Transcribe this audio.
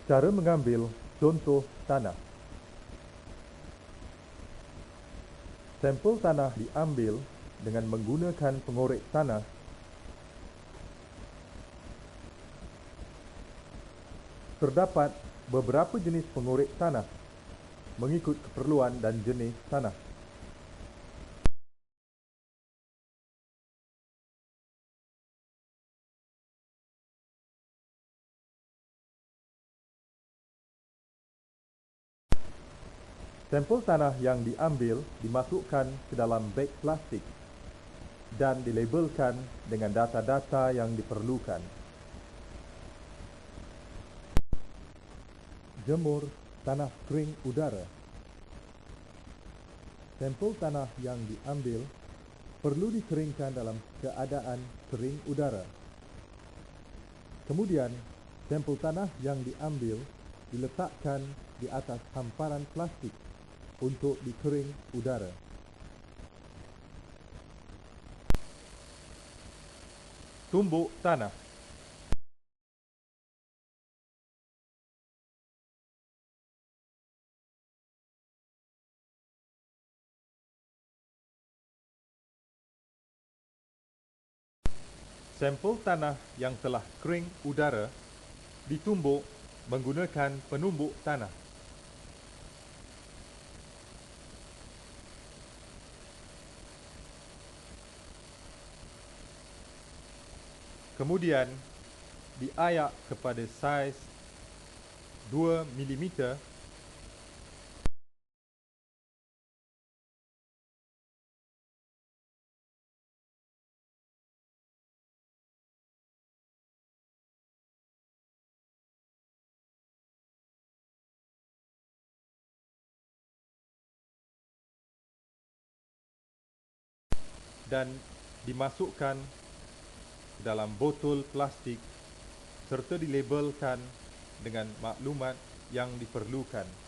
Cara mengambil contoh tanah. Sampel tanah diambil dengan menggunakan pengorek tanah. Terdapat beberapa jenis pengorek tanah mengikut keperluan dan jenis tanah. Sampel tanah yang diambil dimasukkan ke dalam beg plastik dan dilabelkan dengan data-data yang diperlukan. Jemur tanah kering udara. Sampel tanah yang diambil perlu dikeringkan dalam keadaan kering udara. Kemudian, sampel tanah yang diambil diletakkan di atas hamparan plastik untuk dikering udara. Tumbuk tanah. Sampel tanah yang telah kering udara ditumbuk menggunakan penumbuk tanah. Kemudian diayak kepada saiz 2 mm dan dimasukkan dalam botol plastik serta dilabelkan dengan maklumat yang diperlukan.